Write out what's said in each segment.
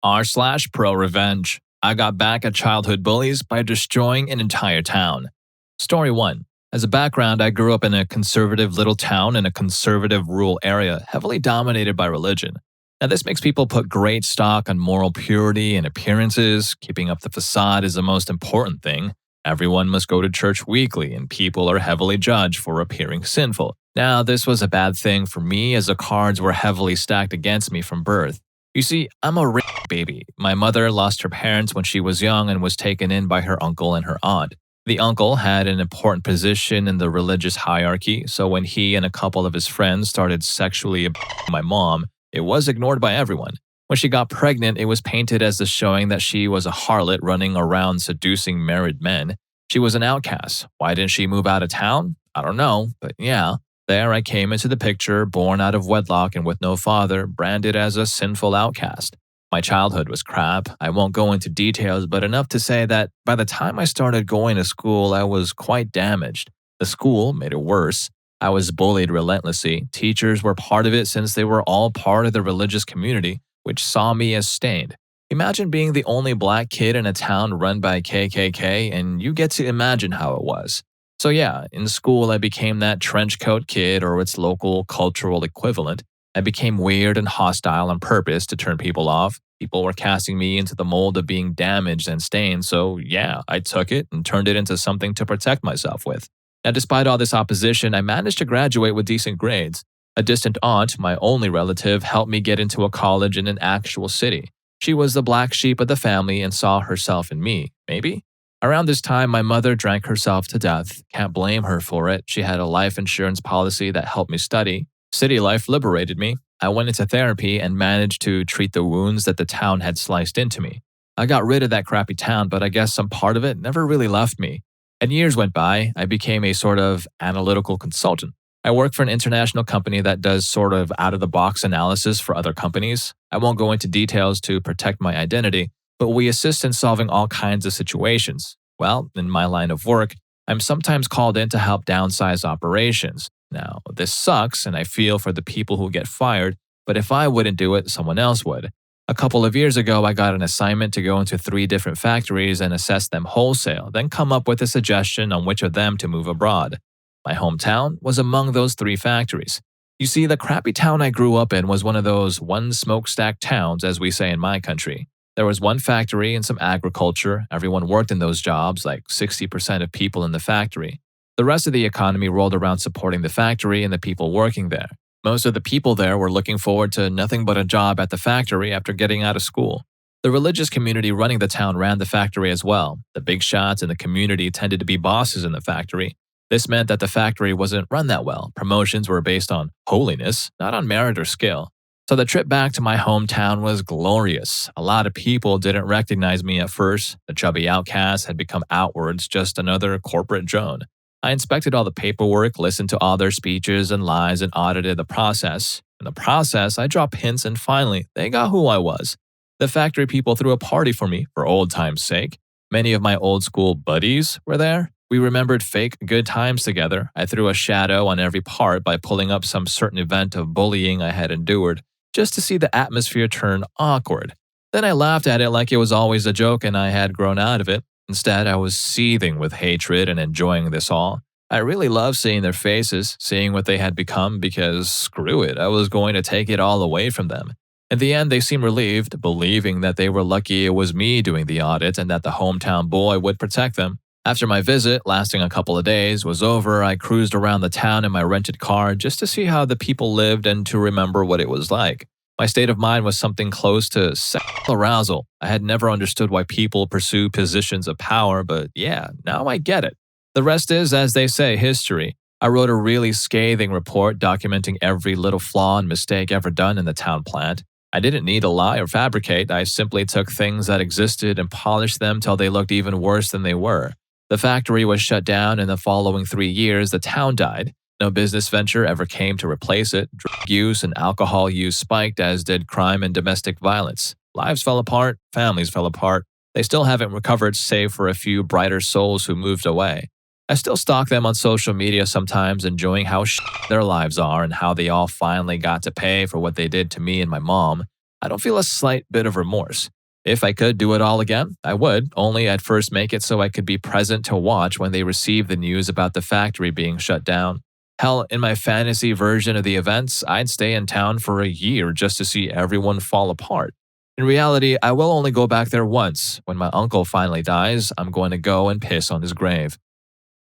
r/Prorevenge. I got back at childhood bullies by destroying an entire town. Story 1. As a background, I grew up in a conservative little town in a conservative rural area heavily dominated by religion. Now, this makes people put great stock on moral purity and appearances. Keeping up the facade is the most important thing. Everyone must go to church weekly, and people are heavily judged for appearing sinful. Now, this was a bad thing for me as the cards were heavily stacked against me from birth. You see, I'm a baby. My mother lost her parents when she was young and was taken in by her uncle and her aunt. The uncle had an important position in the religious hierarchy, so when he and a couple of his friends started sexually abusing my mom, it was ignored by everyone. When she got pregnant, it was painted as the showing that she was a harlot running around seducing married men. She was an outcast. Why didn't she move out of town? I don't know, but yeah. There I came into the picture, born out of wedlock and with no father, branded as a sinful outcast. My childhood was crap. I won't go into details, but enough to say that by the time I started going to school, I was quite damaged. The school made it worse. I was bullied relentlessly. Teachers were part of it since they were all part of the religious community, which saw me as stained. Imagine being the only black kid in a town run by KKK, and you get to imagine how it was. So yeah, in school I became that trench coat kid or its local cultural equivalent. I became weird and hostile on purpose to turn people off. People were casting me into the mold of being damaged and stained, so yeah, I took it and turned it into something to protect myself with. Now, despite all this opposition, I managed to graduate with decent grades. A distant aunt, my only relative, helped me get into a college in an actual city. She was the black sheep of the family and saw herself in me, maybe? Around this time, my mother drank herself to death. Can't blame her for it. She had a life insurance policy that helped me study. City life liberated me. I went into therapy and managed to treat the wounds that the town had sliced into me. I got rid of that crappy town, but I guess some part of it never really left me. And years went by, I became a sort of analytical consultant. I work for an international company that does sort of out-of-the-box analysis for other companies. I won't go into details to protect my identity, but we assist in solving all kinds of situations. Well, in my line of work, I'm sometimes called in to help downsize operations. Now, this sucks, and I feel for the people who get fired, but if I wouldn't do it, someone else would. A couple of years ago, I got an assignment to go into 3 different factories and assess them wholesale, then come up with a suggestion on which of them to move abroad. My hometown was among those 3 factories. You see, the crappy town I grew up in was one of those one smokestack towns, as we say in my country. There was one factory and some agriculture. Everyone worked in those jobs, like 60% of people in the factory. The rest of the economy rolled around supporting the factory and the people working there. Most of the people there were looking forward to nothing but a job at the factory after getting out of school. The religious community running the town ran the factory as well. The big shots in the community tended to be bosses in the factory. This meant that the factory wasn't run that well. Promotions were based on holiness, not on merit or skill. So the trip back to my hometown was glorious. A lot of people didn't recognize me at first. The chubby outcast had become outwards just another corporate drone. I inspected all the paperwork, listened to all their speeches and lies, and audited the process. In the process, I dropped hints, and finally, they got who I was. The factory people threw a party for me, for old time's sake. Many of my old school buddies were there. We remembered fake good times together. I threw a shadow on every part by pulling up some certain event of bullying I had endured, just to see the atmosphere turn awkward. Then I laughed at it like it was always a joke and I had grown out of it. Instead, I was seething with hatred and enjoying this all. I really loved seeing their faces, seeing what they had become because, screw it, I was going to take it all away from them. In the end, they seemed relieved, believing that they were lucky it was me doing the audit and that the hometown boy would protect them. After my visit, lasting a couple of days, was over, I cruised around the town in my rented car just to see how the people lived and to remember what it was like. My state of mind was something close to sexual arousal. I had never understood why people pursue positions of power, but yeah, now I get it. The rest is, as they say, history. I wrote a really scathing report documenting every little flaw and mistake ever done in the town plant. I didn't need to lie or fabricate. I simply took things that existed and polished them till they looked even worse than they were. The factory was shut down. In the following 3 years, the town died. No business venture ever came to replace it. Drug use and alcohol use spiked, as did crime and domestic violence. Lives fell apart. Families fell apart. They still haven't recovered, save for a few brighter souls who moved away. I still stalk them on social media sometimes, enjoying how their lives are and how they all finally got to pay for what they did to me and my mom. I don't feel a slight bit of remorse. If I could do it all again, I would, only I'd first make it so I could be present to watch when they received the news about the factory being shut down. Hell, in my fantasy version of the events, I'd stay in town for a year just to see everyone fall apart. In reality, I will only go back there once. When my uncle finally dies, I'm going to go and piss on his grave.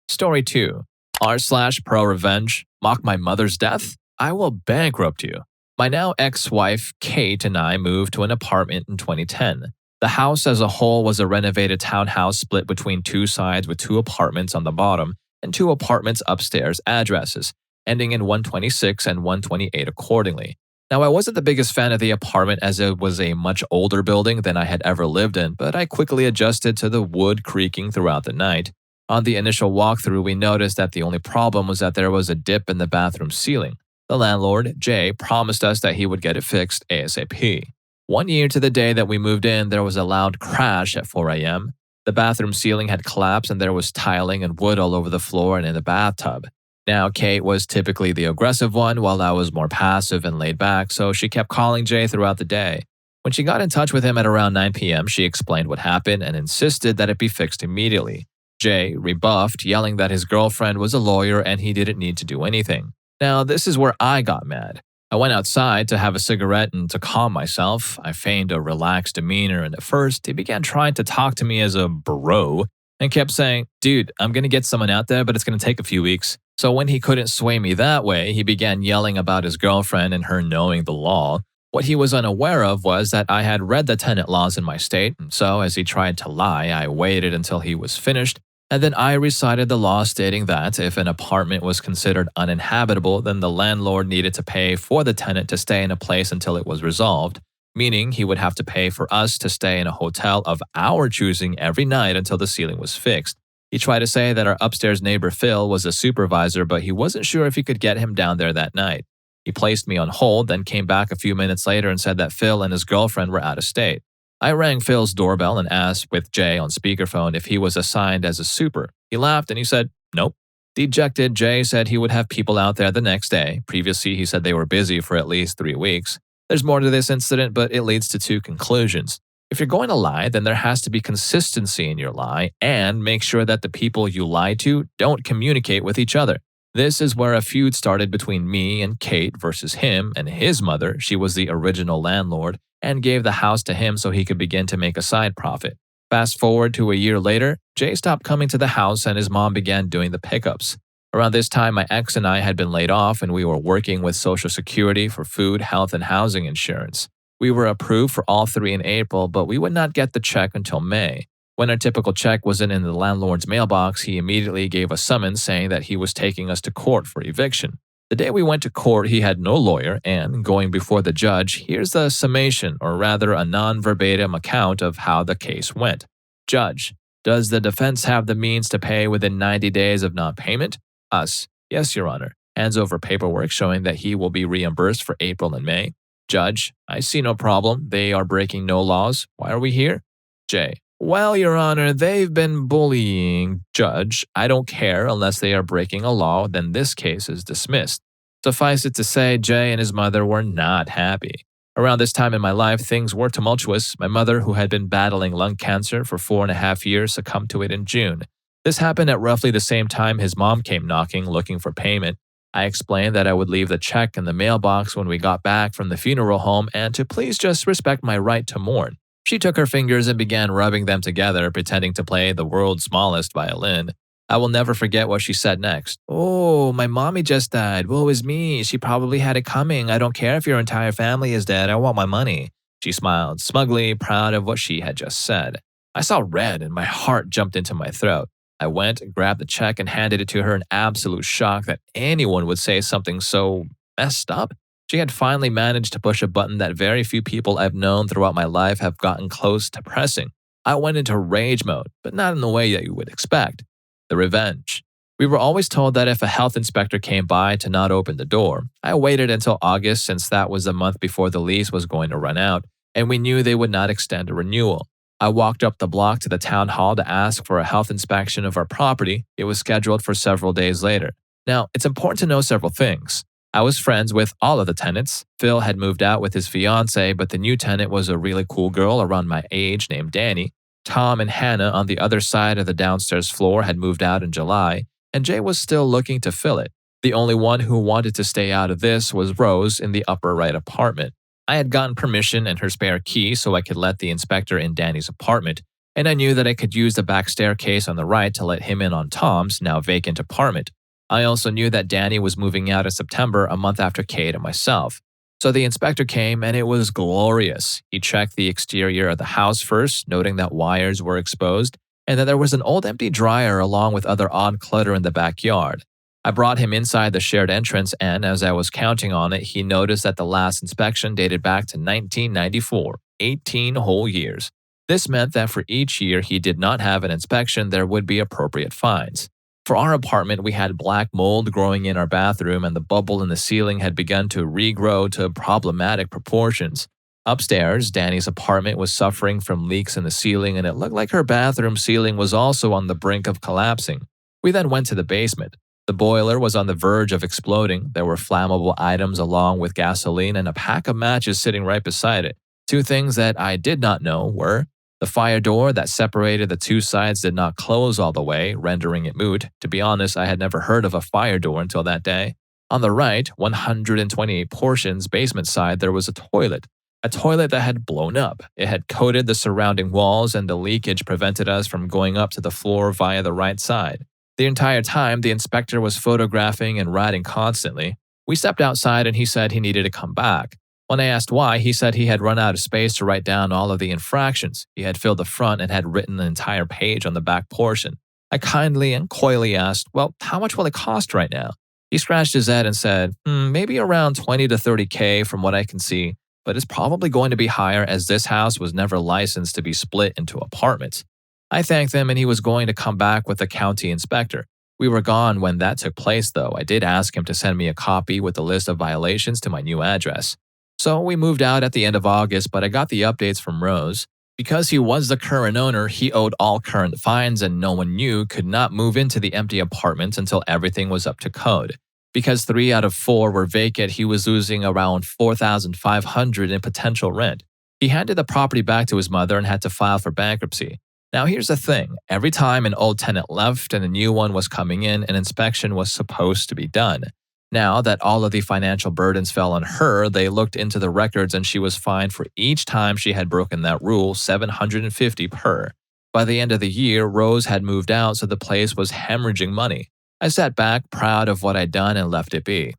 Story 2. R/Prorevenge. Mock my mother's death? I will bankrupt you. My now ex-wife, Kate, and I moved to an apartment in 2010. The house as a whole was a renovated townhouse split between two sides with 2 apartments on the bottom and 2 apartments upstairs addresses, ending in 126 and 128 accordingly. Now, I wasn't the biggest fan of the apartment as it was a much older building than I had ever lived in, but I quickly adjusted to the wood creaking throughout the night. On the initial walkthrough, we noticed that the only problem was that there was a dip in the bathroom ceiling. The landlord, Jay, promised us that he would get it fixed ASAP. 1 year to the day that we moved in, there was a loud crash at 4 a.m. The bathroom ceiling had collapsed and there was tiling and wood all over the floor and in the bathtub. Now, Kate was typically the aggressive one, while I was more passive and laid back, so she kept calling Jay throughout the day. When she got in touch with him at around 9 p.m., she explained what happened and insisted that it be fixed immediately. Jay rebuffed, yelling that his girlfriend was a lawyer and he didn't need to do anything. Now, this is where I got mad. I went outside to have a cigarette and to calm myself. I feigned a relaxed demeanor, and at first, he began trying to talk to me as a bro and kept saying, "Dude, I'm going to get someone out there, but it's going to take a few weeks." So when he couldn't sway me that way, he began yelling about his girlfriend and her knowing the law. What he was unaware of was that I had read the tenant laws in my state, and so as he tried to lie, I waited until he was finished, and then I recited the law stating that if an apartment was considered uninhabitable, then the landlord needed to pay for the tenant to stay in a place until it was resolved, meaning he would have to pay for us to stay in a hotel of our choosing every night until the ceiling was fixed. He tried to say that our upstairs neighbor Phil was a supervisor, but he wasn't sure if he could get him down there that night. He placed me on hold, then came back a few minutes later and said that Phil and his girlfriend were out of state. I rang Phil's doorbell and asked with Jay on speakerphone if he was assigned as a super. He laughed and he said, "Nope." Dejected, Jay said he would have people out there the next day. Previously, he said they were busy for at least 3 weeks. There's more to this incident, but it leads to 2 conclusions. If you're going to lie, then there has to be consistency in your lie, and make sure that the people you lie to don't communicate with each other. This is where a feud started between me and Kate versus him and his mother. She was the original landlord and gave the house to him so he could begin to make a side profit. Fast forward to a year later, Jay stopped coming to the house and his mom began doing the pickups. Around this time, my ex and I had been laid off and we were working with Social Security for food, health, and housing insurance. We were approved for all 3 in April, but we would not get the check until May. When our typical check wasn't in the landlord's mailbox, he immediately gave a summons saying that he was taking us to court for eviction. The day we went to court, he had no lawyer, and going before the judge, here's the summation, or rather a non-verbatim account of how the case went. Judge: does the defense have the means to pay within 90 days of non-payment? Us: yes, Your Honor. Hands over paperwork showing that he will be reimbursed for April and May. Judge: I see no problem. They are breaking no laws. Why are we here? Jay: well, Your Honor, they've been bullying. Judge: I don't care unless they are breaking a law, then this case is dismissed. Suffice it to say, Jay and his mother were not happy. Around this time in my life, things were tumultuous. My mother, who had been battling lung cancer for 4.5 years, succumbed to it in June. This happened at roughly the same time his mom came knocking, looking for payment. I explained that I would leave the check in the mailbox when we got back from the funeral home and to please just respect my right to mourn. She took her fingers and began rubbing them together, pretending to play the world's smallest violin. I will never forget what she said next. "Oh, my mommy just died. Woe is me. She probably had it coming. I don't care if your entire family is dead. I want my money." She smiled, smugly proud of what she had just said. I saw red and my heart jumped into my throat. I went, grabbed the check, and handed it to her in absolute shock that anyone would say something so messed up. She had finally managed to push a button that very few people I've known throughout my life have gotten close to pressing. I went into rage mode, but not in the way that you would expect. The revenge. We were always told that if a health inspector came by to not open the door. I waited until August since that was the month before the lease was going to run out, and we knew they would not extend a renewal. I walked up the block to the town hall to ask for a health inspection of our property. It was scheduled for several days later. Now, it's important to know several things. I was friends with all of the tenants. Phil had moved out with his fiance, but the new tenant was a really cool girl around my age named Danny. Tom and Hannah on the other side of the downstairs floor had moved out in July, and Jay was still looking to fill it. The only one who wanted to stay out of this was Rose in the upper right apartment. I had gotten permission and her spare key so I could let the inspector in Danny's apartment, and I knew that I could use the back staircase on the right to let him in on Tom's now vacant apartment. I also knew that Danny was moving out in September, a month after Kate and myself. So the inspector came and it was glorious. He checked the exterior of the house first, noting that wires were exposed and that there was an old empty dryer along with other odd clutter in the backyard. I brought him inside the shared entrance and as I was counting on it, he noticed that the last inspection dated back to 1994, 18 whole years. This meant that for each year he did not have an inspection, there would be appropriate fines. For our apartment, we had black mold growing in our bathroom and the bubble in the ceiling had begun to regrow to problematic proportions. Upstairs, Danny's apartment was suffering from leaks in the ceiling and it looked like her bathroom ceiling was also on the brink of collapsing. We then went to the basement. The boiler was on the verge of exploding. There were flammable items along with gasoline and a pack of matches sitting right beside it. Two things that I did not know were the fire door that separated the two sides did not close all the way, rendering it moot. To be honest, I had never heard of a fire door until that day. On the right, 128 portions basement side, there was a toilet that had blown up. It had coated the surrounding walls and the leakage prevented us from going up to the floor via the right side. The entire time, the inspector was photographing and writing constantly. We stepped outside and he said he needed to come back. When I asked why, he said he had run out of space to write down all of the infractions. He had filled the front and had written an entire page on the back portion. I kindly and coyly asked, well, how much will it cost right now? He scratched his head and said, maybe around 20 to 30K from what I can see, but it's probably going to be higher as this house was never licensed to be split into apartments. I thanked him and he was going to come back with the county inspector. We were gone when that took place though. I did ask him to send me a copy with the list of violations to my new address. So we moved out at the end of August, but I got the updates from Rose. Because he was the current owner, he owed all current fines and no one knew could not move into the empty apartment until everything was up to code. Because 3 out of 4 were vacant, he was losing around $4,500 in potential rent. He handed the property back to his mother and had to file for bankruptcy. Now here's the thing, every time an old tenant left and a new one was coming in, an inspection was supposed to be done. Now that all of the financial burdens fell on her, they looked into the records and she was fined for each time she had broken that rule, $750 per. By the end of the year, Rose had moved out, so the place was hemorrhaging money. I sat back, proud of what I'd done and left it be.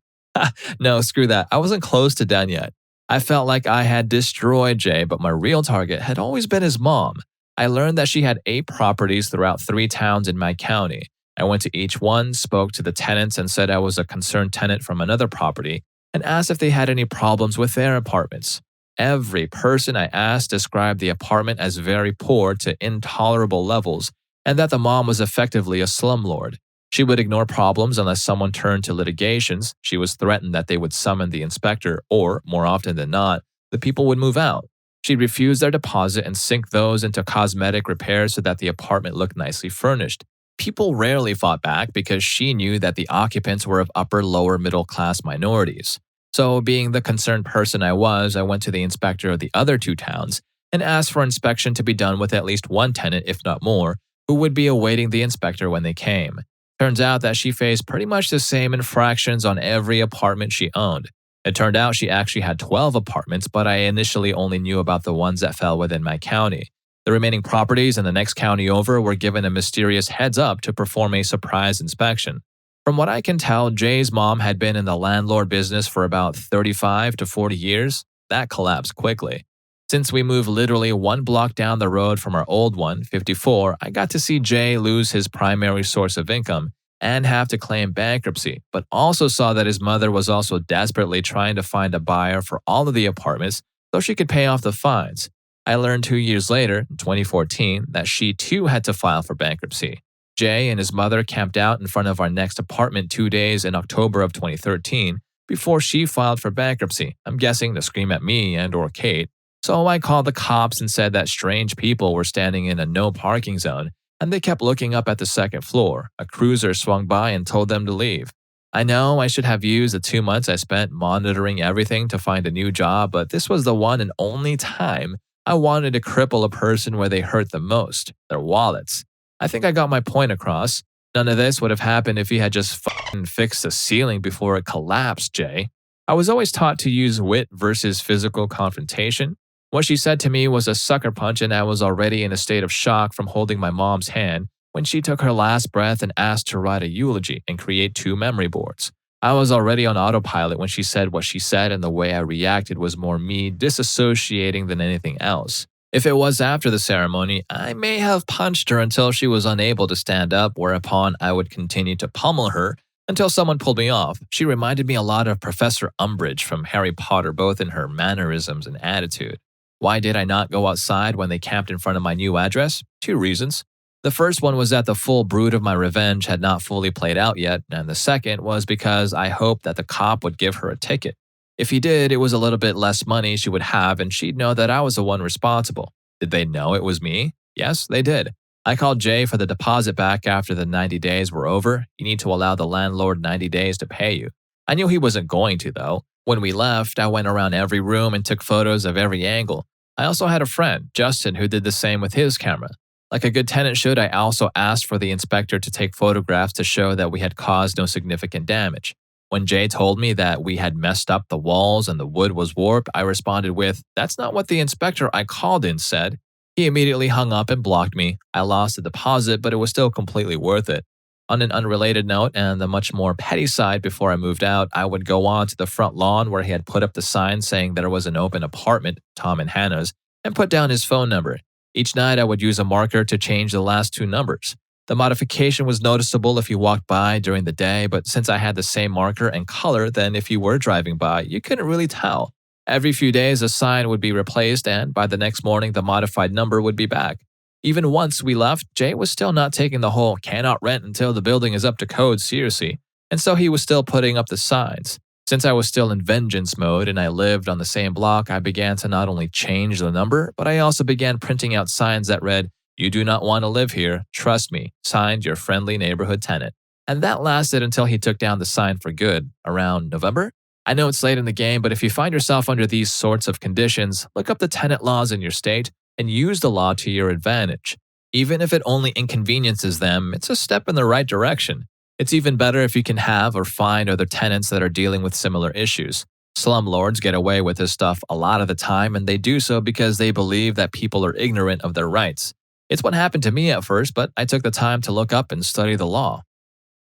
No, screw that. I wasn't close to done yet. I felt like I had destroyed Jay, but my real target had always been his mom. I learned that she had 8 properties throughout 3 towns in my county. I went to each one, spoke to the tenants and said I was a concerned tenant from another property and asked if they had any problems with their apartments. Every person I asked described the apartment as very poor to intolerable levels and that the mom was effectively a slumlord. She would ignore problems unless someone turned to litigations. She was threatened that they would summon the inspector or, more often than not, the people would move out. She'd refuse their deposit and sink those into cosmetic repairs so that the apartment looked nicely furnished. People rarely fought back because she knew that the occupants were of upper-lower middle-class minorities. So, being the concerned person I was, I went to the inspector of the other 2 towns and asked for inspection to be done with at least one tenant, if not more, who would be awaiting the inspector when they came. Turns out that she faced pretty much the same infractions on every apartment she owned. It turned out she actually had 12 apartments, but I initially only knew about the ones that fell within my county. The remaining properties in the next county over were given a mysterious heads up to perform a surprise inspection. From what I can tell, Jay's mom had been in the landlord business for about 35 to 40 years. That collapsed quickly. Since we moved literally 1 block down the road from our old one, 54, I got to see Jay lose his primary source of income and have to claim bankruptcy, but also saw that his mother was also desperately trying to find a buyer for all of the apartments so she could pay off the fines. I learned 2 years later, in 2014, that she too had to file for bankruptcy. Jay and his mother camped out in front of our next apartment 2 days in October of 2013 before she filed for bankruptcy, I'm guessing to scream at me and or Kate. So I called the cops and said that strange people were standing in a no parking zone and they kept looking up at the second floor. A cruiser swung by and told them to leave. I know I should have used the 2 months I spent monitoring everything to find a new job, but this was the one and only time I wanted to cripple a person where they hurt the most, their wallets. I think I got my point across. None of this would have happened if he had just fucking fixed the ceiling before it collapsed, Jay. I was always taught to use wit versus physical confrontation. What she said to me was a sucker punch, and I was already in a state of shock from holding my mom's hand when she took her last breath and asked to write a eulogy and create 2 memory boards. I was already on autopilot when she said what she said, and the way I reacted was more me disassociating than anything else. If it was after the ceremony, I may have punched her until she was unable to stand up, whereupon I would continue to pummel her until someone pulled me off. She reminded me a lot of Professor Umbridge from Harry Potter, both in her mannerisms and attitude. Why did I not go outside when they camped in front of my new address? 2 reasons. The first one was that the full brood of my revenge had not fully played out yet, and the second was because I hoped that the cop would give her a ticket. If he did, it was a little bit less money she would have, and she'd know that I was the one responsible. Did they know it was me? Yes, they did. I called Jay for the deposit back after the 90 days were over. You need to allow the landlord 90 days to pay you. I knew he wasn't going to, though. When we left, I went around every room and took photos of every angle. I also had a friend, Justin, who did the same with his camera. Like a good tenant should, I also asked for the inspector to take photographs to show that we had caused no significant damage. When Jay told me that we had messed up the walls and the wood was warped, I responded with, "That's not what the inspector I called in said." He immediately hung up and blocked me. I lost the deposit, but it was still completely worth it. On an unrelated note and the much more petty side, before I moved out, I would go on to the front lawn where he had put up the sign saying there was an open apartment, Tom and Hannah's, and put down his phone number. Each night I would use a marker to change the last 2 numbers. The modification was noticeable if you walked by during the day, but since I had the same marker and color, then if you were driving by, you couldn't really tell. Every few days, a sign would be replaced, and by the next morning, the modified number would be back. Even once we left, Jay was still not taking the whole "cannot rent until the building is up to code" seriously, and so he was still putting up the signs. Since I was still in vengeance mode and I lived on the same block, I began to not only change the number, but I also began printing out signs that read, "You do not want to live here. Trust me. Signed, your friendly neighborhood tenant." And that lasted until he took down the sign for good, around November. I know it's late in the game, but if you find yourself under these sorts of conditions, look up the tenant laws in your state and use the law to your advantage. Even if it only inconveniences them, it's a step in the right direction. It's even better if you can have or find other tenants that are dealing with similar issues. Slumlords get away with this stuff a lot of the time, and they do so because they believe that people are ignorant of their rights. It's what happened to me at first, but I took the time to look up and study the law.